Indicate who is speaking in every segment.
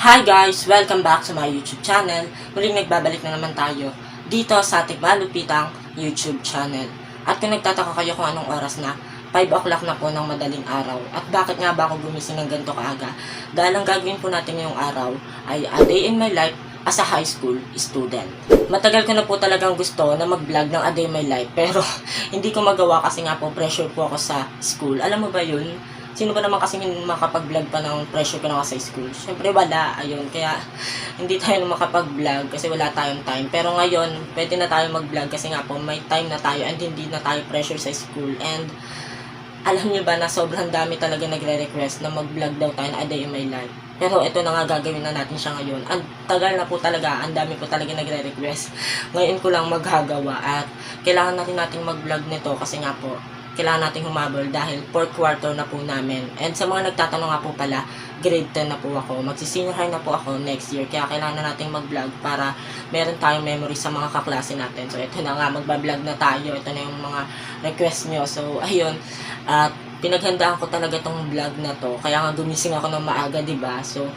Speaker 1: Hi guys! Welcome back sa my YouTube channel. Muling nagbabalik na naman tayo dito sa ating malupitang YouTube channel. At kung nagtataka kayo kung anong oras na, 5 o'clock na po ng madaling araw. At bakit nga ba ako gumising ng ganito kaaga? Dahil ang gagawin po natin ngayong araw ay a day in my life as a high school student. Matagal ko na po talagang gusto na mag-vlog ng a day in my life, pero hindi ko magawa kasi nga po pressure po ako sa school. Alam mo ba yun? Sino ba naman kasi makapag-vlog pa ng pressure ko na sa school? Siyempre wala, ayun. Kaya hindi tayo makapag-vlog kasi wala tayong time. Pero ngayon, pwede na tayo mag-vlog kasi nga po may time na tayo and hindi na tayo pressure sa school. And alam niyo ba na sobrang dami talaga nagre-request na mag-vlog daw tayo na a day in my life. Pero ito na nga, gagawin na natin siya ngayon. Ang tagal na po talaga, ang dami po talaga nagre-request. Ngayon ko lang maghagawa at kailangan natin mag-vlog nito kasi nga po, kailangan natin humabol dahil 4th quarter na po namin. And sa mga nagtatanong nga po pala, grade 10 na po ako. Magsi-senior high na po ako next year. Kaya kailangan na natin mag-vlog para meron tayong memory sa mga kaklase natin. So, ito na nga, magbablog na tayo. Ito na yung mga request nyo. So, ayun. At pinaghandaan ko talaga tong vlog na to. Kaya nga gumising ako ng maaga, diba? So,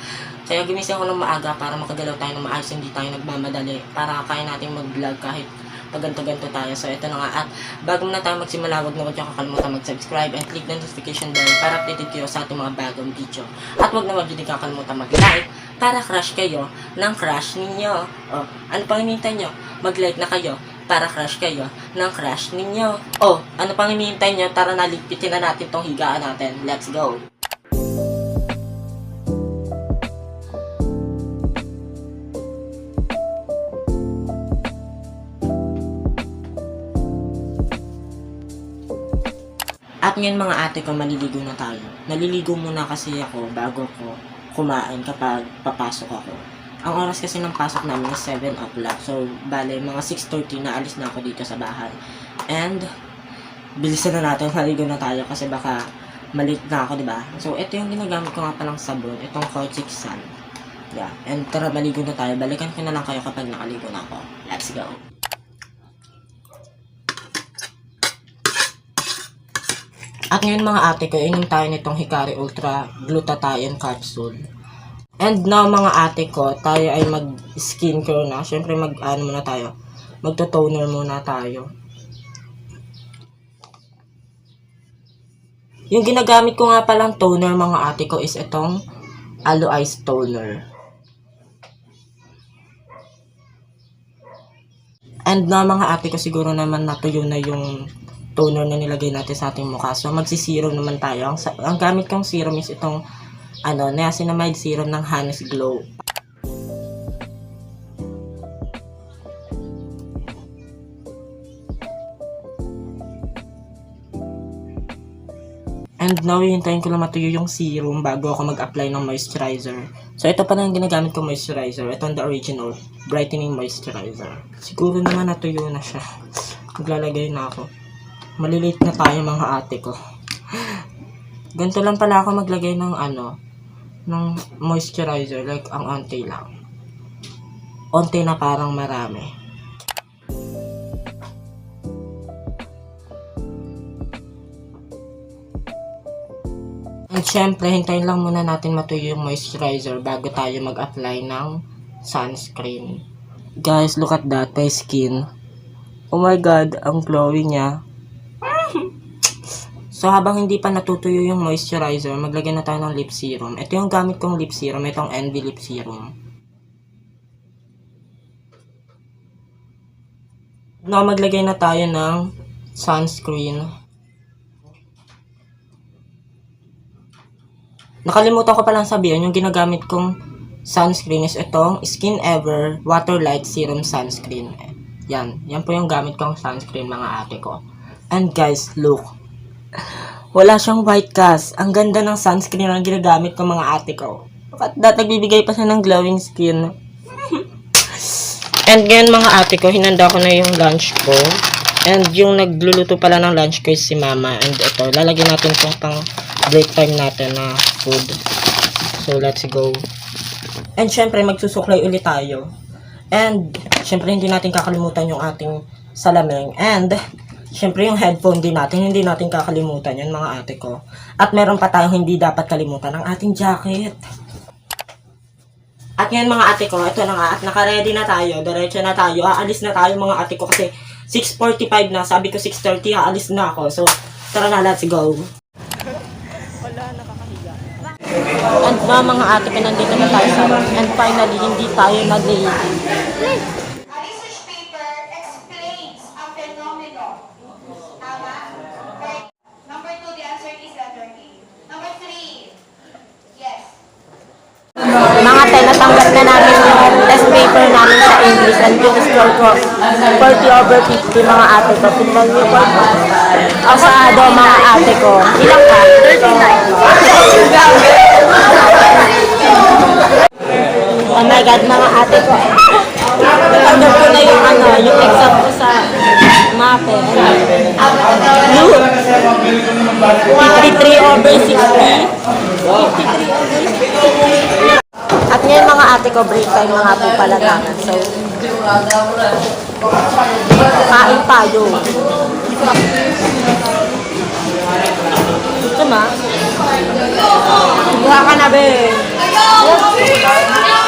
Speaker 1: kaya gumising ako ng maaga para makagalaw tayo ng maayos. Hindi tayo nagmamadali. Para kaya natin mag-vlog kahit pag ganto tayo. So, ito na nga. At bago na tayo magsimula, huwag na huwag niyo kakalimutan mag-subscribe and click the notification bell para updated kayo sa ating mga bagong video. At huwag na huwag din kakalimutan mag-like para crush kayo ng crush ninyo. O, ano pang hinihintay nyo? Mag-like na kayo para crush kayo ng crush ninyo. O, ano pang hinihintay nyo? Tara na, ligpitin na natin tong higaan natin. Let's go! At ngayon mga ate ko, maliligo na tayo. Naliligo muna kasi ako bago ko kumain kapag papasok ako. Ang oras kasi ng pasok namin is 7 o'clock. So, bale, mga 6:30 na alis na ako dito sa bahay. And, bilisan na natin, maligo na tayo kasi baka malate na ako, diba? So, ito yung ginagamit ko nga palang sabon. Itong Kojic Sun. Yeah. And tara, maligo na tayo. Balikan ko na lang kayo kapag nakaligo na ako. Let's go! At ngayon mga ate ko, inom tayo nitong Hikari Ultra Glutathione Capsule. And now mga ate ko, tayo ay mag-skincare na. Siyempre muna tayo. Magto-toner muna tayo. Yung ginagamit ko nga palang toner mga ate ko is itong Aloe Ice Toner. And now mga ate ko, siguro naman natuyo na yung toner na nilagay natin sa ating mukha. So, magsi-serum naman tayo. Ang gamit kong serum is itong niacinamide serum ng Hannes Glow. And now, hihintayin ko lang matuyo yung serum bago ako mag-apply ng moisturizer. So, ito pa na yung ginagamit kong moisturizer. Ito ang the original brightening moisturizer. Siguro naman natuyo na siya. Maglalagay na ako. Malilate na tayo mga ate ko. Ganito lang pala ako maglagay ng ng moisturizer. Like, ang onti lang. Onti na parang marami. And syempre, hintayin lang muna natin matuyo yung moisturizer bago tayo mag-apply ng sunscreen. Guys, look at that, my skin. Oh my god, ang glowy niya. So, habang hindi pa natutuyo yung moisturizer, maglagay na tayo ng lip serum. Ito yung gamit kong lip serum. Itong Envy Lip Serum. Now, maglagay na tayo ng sunscreen. Nakalimutan ko palang sabihin, yung ginagamit kong sunscreen is itong Skin Ever Water Light Serum Sunscreen. Yan. Yan po yung gamit kong sunscreen mga ate ko. And guys, look. Wala siyang white cast. Ang ganda ng sunscreen na ginagamit ng mga ate ko. At nagbibigay pa siya ng glowing skin. And ngayon mga ate ko, hinanda ko na yung lunch ko. And yung nagluluto pala ng lunch ko is si mama. And ito, lalagyan natin itong pang break time natin na food. So let's go. And syempre, magsusuklay ulit tayo. And syempre, hindi natin kakalimutan yung ating salamin. And syempre yung headphone din natin, hindi natin kakalimutan yun mga ate ko. At meron pa tayong hindi dapat kalimutan, ang ating jacket. At ngayon mga ate ko, ito na nga, at naka-ready na tayo, diretso na tayo, aalis na tayo mga ate ko kasi 6:45 na, sabi ko 6:30, aalis na ako. So, tara na, let's go. Wala, nakakahiga. And na mga ate ko, nandito na tayo sa room. And finally, hindi tayo nag-late.
Speaker 2: A research paper explains a phenomenon. Tama? Okay. Number 2, the answer is letter A. Number 3, yes.
Speaker 1: Mga te, natanggap na namin yung test paper namin sa English and yung score ko 40/50 mga ate ko. Tingnan niyo po. Asado mga ate ko. Ilang ka? 39. Oh my God, mga ate ko. Natanggap ko na yung yung exam ko sa MAPE. 53/60. 53/60. At ngayon mga ate ko, break time na nga po pala namin. So, kain tayo. Ito ma? Buha ka na be.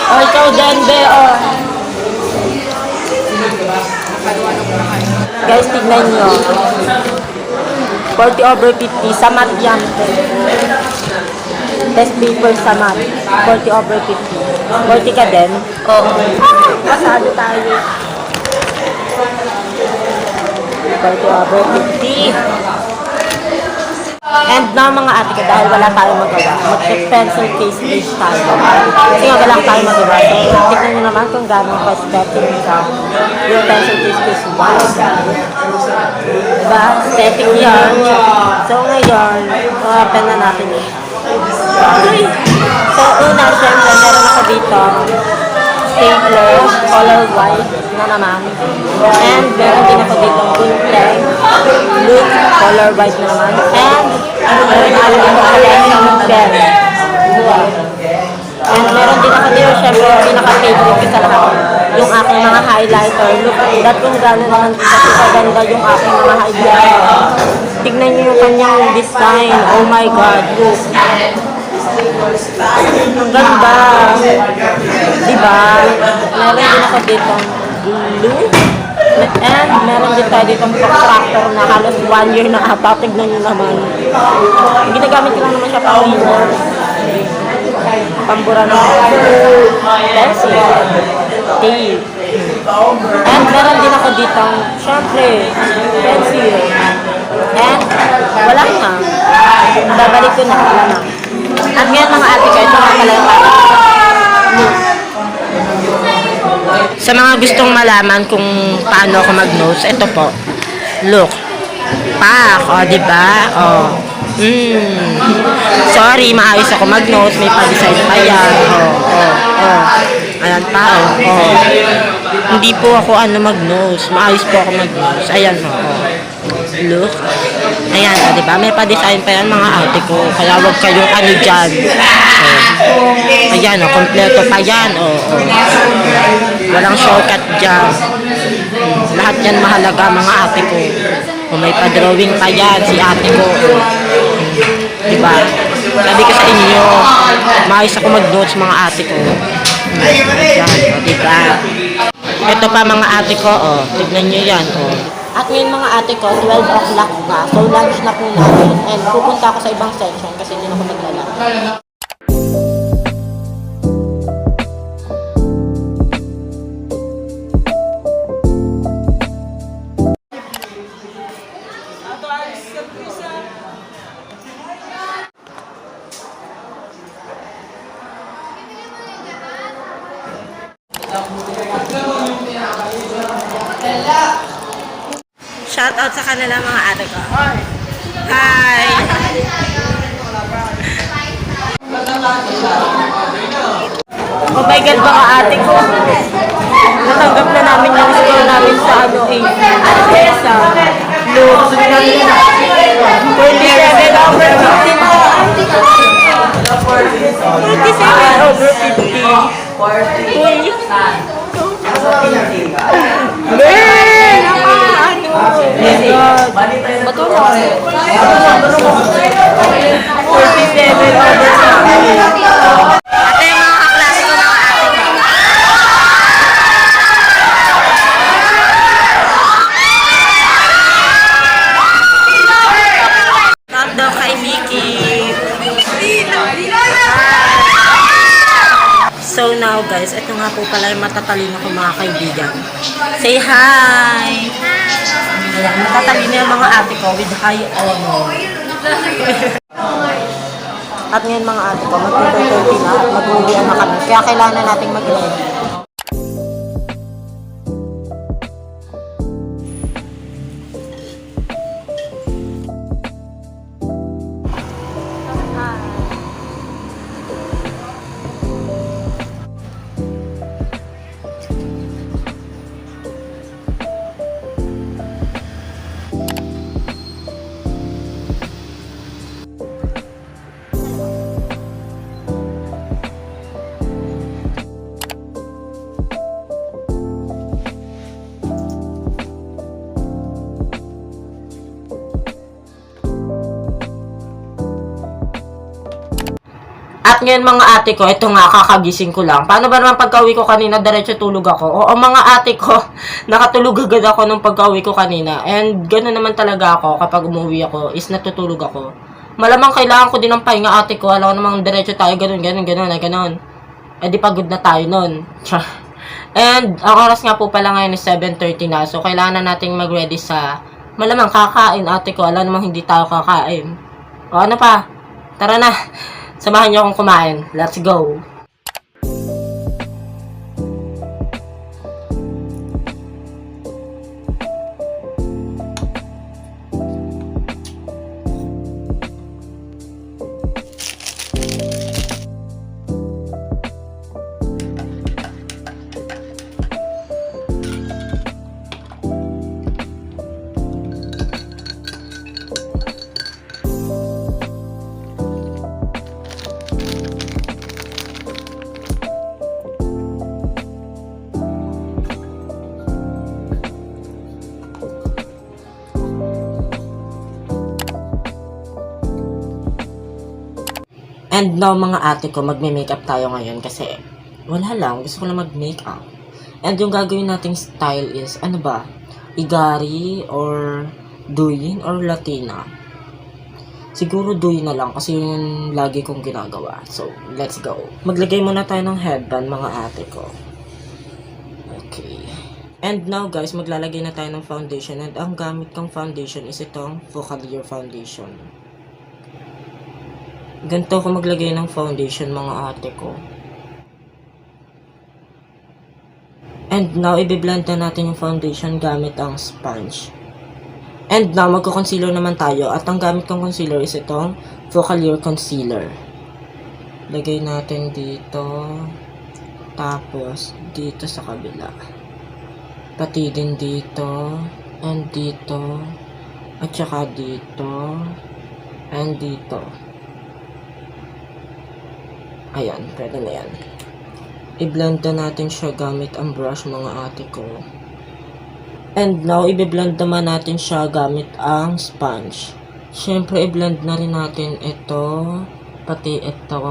Speaker 1: O ikaw din be o. Guys, tignan nyo. 40/50 sa math yan. Test paper sa math. 40/50. 40 ka din? Oo. Pasado tayo. 40/50. And na mga ate ko, dahil wala tayong magawa, mag-pencil case page tayo. Kasi nga wala tayong magawa. So, tignan nyo naman kung gano'ng pa-aesthetic yung pencil case page. Wow! Diba? Aesthetic yan. So, ngayon, open na natin yun. So, una, syempre, meron ako dito stapler, color white na naman. And meron din ako dito green pen, look, color white na naman. And meron ako dito collection pen. And meron din ako dito, syempre, yung pinaka-favorite ko sa lahat, yung aking mga highlighter. Look at that kung gano'n naman kasi kaganda yung aking mga highlighter. Tignan niyo yung kanyang design. Oh my God, look. Ang ganda. Diba? Meron din ako dito blue. And meron din tayo dito protractor na halos 1 year na ata. Tignan nyo naman. Ginagamit ko lang naman siya pang winner. Pambura ng pencil. Tape. And meron din ako dito, syempre, pencil. And wala na. Babalik ko na. Wala na. At ngayon mga ate ko, ito nga pala yung ate ko. Sa mga gustong malaman kung paano ako mag-notes, ito po. Look. Pak, o, diba? O. Sorry, maayos ako mag-notes. May pa-design pa yan. O. Ayan pa, o. Hindi po ako mag-notes. Maayos po ako mag-notes. Ayan, o. Look. Ayan, o, diba? May pa-design pa yan mga ate ko. Kaya wag kayong dyan. Ayan, o. Kompleto pa yan, o. Walang shortcut dyan. Lahat yan mahalaga mga ate ko. Kung may pa-drawing pa yan, si ate ko. Diba? Sabi ko sa inyo, maayos ako mag-notes mga ate ko. Ayan, o, diba? Ito pa mga ate ko, o. Tignan nyo yan, o. At ngayon mga ate ko, 12 o'clock na. So lunch na po namin. And pupunta ako sa ibang section kasi hindi na ako maglalaro. Shout out sa kanila mga ate ko. Hi! Oh my God mga ate ko. Natanggap na namin yung score namin sa sa look. 47/50 Ate, mga kaklase ko ng ate ko. now guys, ito nga po pala yung matatalino ko mga kaibigan. Say hi! Ayan, matatalino yung mga ate ko with high honor. At ngayon mga ate ko, mag-30 na at mag-uwian na kami. Kaya kailangan nating mag-ready. At ngayon mga ate ko, ito nga, kakagising ko lang. Paano ba naman pagka-uwi ko kanina, diretso tulog ako? Oo mga ate ko, nakatulog agad ako nung pagka-uwi ko kanina. And gano'n naman talaga ako kapag umuwi ako, is natutulog ako. Malamang kailangan ko din ng pahinga ate ko. Alam ko namang diretso tayo, gano'n. Eh di pagod na tayo nun. And ang oras nga po pala ngayon is 7:30 na. So kailangan na nating mag-ready sa malamang kakain ate ko. Alam namang hindi tayo kakain. O ano pa? Tara na. Samahan niyo akong kumain. Let's go! And now mga ate ko, magme-makeup tayo ngayon kasi wala lang, gusto ko lang mag-makeup. And yung gagawin nating style is, ano ba? Igari or Douyin or Latina. Siguro Douyin na lang kasi yun yung lagi kong ginagawa. So, let's go. Maglagay muna tayo ng headband mga ate ko. Okay. And now guys, maglalagay na tayo ng foundation. And ang gamit kong foundation is itong Focalier foundation. Ganito ako maglagay ng foundation mga ate ko. And now, i-blend na natin yung foundation gamit ang sponge. And now, magko-concealer naman tayo. At ang gamit kong concealer is itong Focalier Concealer. Lagay natin dito. Tapos, dito sa kabila. Pati din dito. And dito. At saka dito. And dito. Ayan, pwede na yan. I-blend na natin siya gamit ang brush mga ate ko. And now, i-blend naman natin siya gamit ang sponge. Siyempre, i-blend na rin natin ito, pati ito.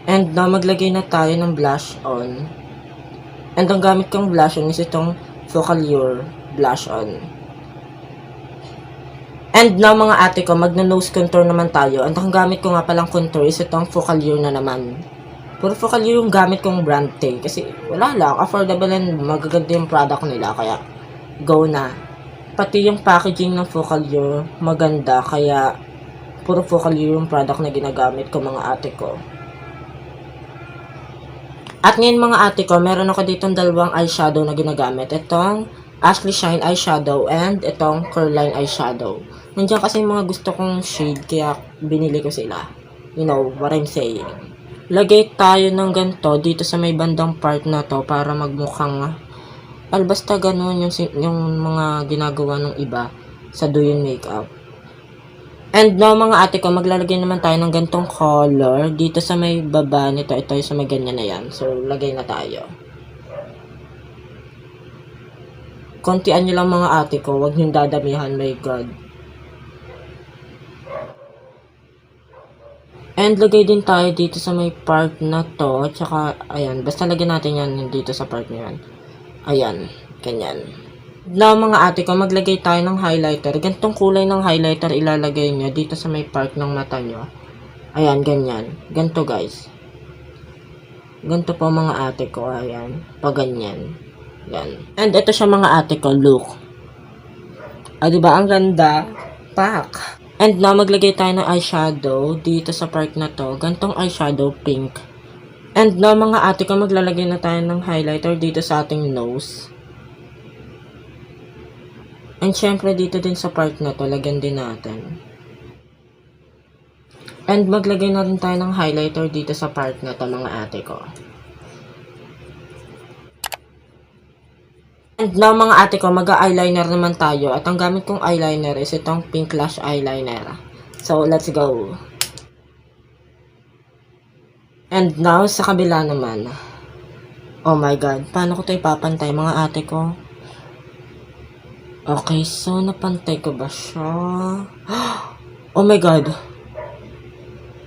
Speaker 1: And now, maglagay na tayo ng blush on. And ang gamit kong blush on is itong Focalier blush on. And now mga ate ko, magna-nose contour naman tayo. And ang gamit ko nga palang contour is itong Focalier na naman. Puro Focalier yung gamit kong brand tay. Kasi wala lang, affordable and magaganda yung product nila. Kaya go na. Pati yung packaging ng Focalier maganda. Kaya puro Focalier yung product na ginagamit ko mga ate ko. At ngayon mga ate ko, meron ako ditong dalawang eyeshadow na ginagamit. Itong Ashley Shine eyeshadow and itong Curline eyeshadow. Nandiyan kasi yung mga gusto kong shade kaya binili ko sila. You know what I'm saying. Lagay tayo ng ganito dito sa may bandang part na to para magmukhang basta ganun yung mga ginagawa ng iba sa Douyin makeup. And now mga ate ko, maglalagay naman tayo ng gantong color dito sa may baba nito. Ito yung sa may ganyan na yan. So lagay na tayo. Kontian nyo lang mga ate ko, huwag nyo dadamihan, my god. And lagay din tayo dito sa may part na to. Tsaka, ayan, basta lagyan natin yan dito sa part na yan. Ayan, ganyan. Now mga ate ko, maglagay tayo ng highlighter. Gantong kulay ng highlighter ilalagay nyo dito sa may part ng mata nyo. Ayan, ganyan. Ganto guys. Ganito po mga ate ko, ayan. Pag ganyan. Yan. And ito siya mga ate ko, look. Ah, diba? Ang ganda. Pak. And now, maglagay tayo ng eyeshadow dito sa part na to. Gantong eyeshadow, pink. And now, mga ate ko, maglalagay na tayo ng highlighter dito sa ating nose. And syempre, dito din sa part na to, lagyan din natin. And maglagay na rin tayo ng highlighter dito sa part na to, mga ate ko. And now, mga ate ko, mag-eyeliner naman tayo. At ang gamit kong eyeliner is itong Pink Lash Eyeliner. So, let's go. And now, sa kabila naman. Oh my God. Paano ko ito ipapantay, mga ate ko? Okay, so, napantay ko ba siya? Oh my God.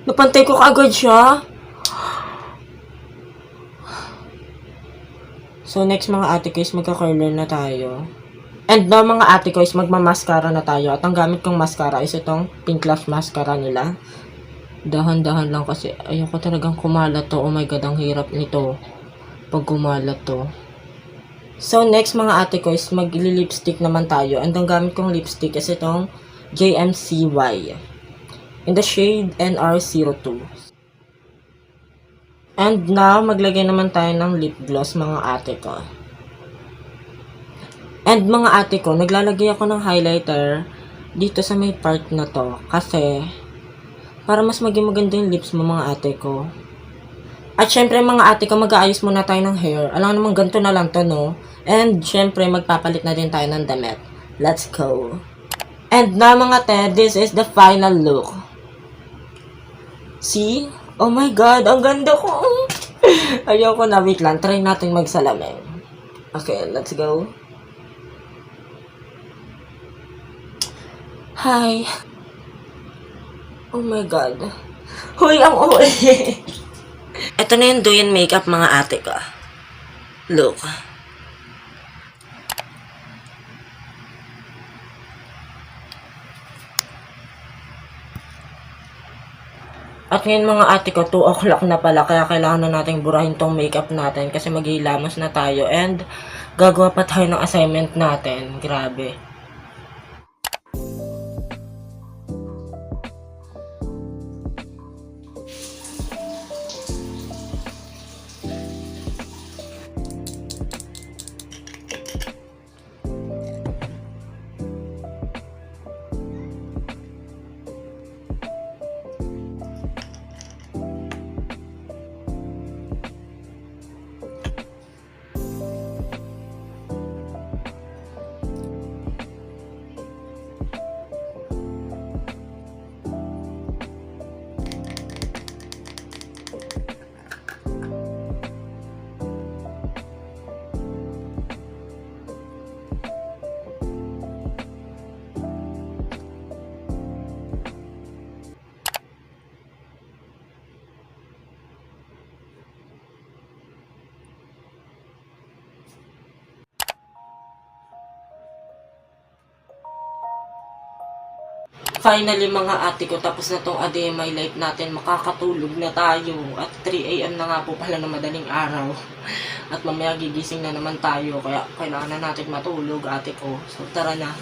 Speaker 1: Napantay ko kaagad siya. So, next mga ate ko is magka-curler na tayo. And now mga ate ko is magma-mascara na tayo. At ang gamit kong mascara is itong Pink Lash mascara nila. Dahan-dahan lang kasi ayoko talagang kumalat to. Oh my God, ang hirap nito pag kumalat to. So, next mga ate ko is mag-lipstick naman tayo. And ang gamit kong lipstick is itong JMCY. In the shade NR02. And now, maglagay naman tayo ng lip gloss mga ate ko. And mga ate ko, naglalagay ako ng highlighter dito sa may part na to. Kasi, para mas maging maganda yung lips mo mga ate ko. At syempre mga ate ko, mag-aayos muna tayo ng hair. Alam naman, ganito na lang to, no? And syempre, magpapalit na din tayo ng damit. Let's go! And now mga te, this is the final look. See? Oh my God, ang ganda ko. Ayoko na, wait lang. Try natin magsalamin. Okay, let's go. Hi. Oh my God. Hoy, ang uwi. Ito na yung Doyen makeup mga ate ko. Look. At ngayon mga ate ko, 2 o'clock na pala, kaya kailangan na nating burahin tong makeup natin kasi maghihilamos na tayo and gagawa pa tayo ng assignment natin. Grabe. Finally mga ate ko, tapos na tong A Day in My Life natin, makakatulog na tayo. At 3 AM na nga po pala na madaling araw. At mamaya gigising na naman tayo, kaya kailangan na natin matulog ate ko. So tara na.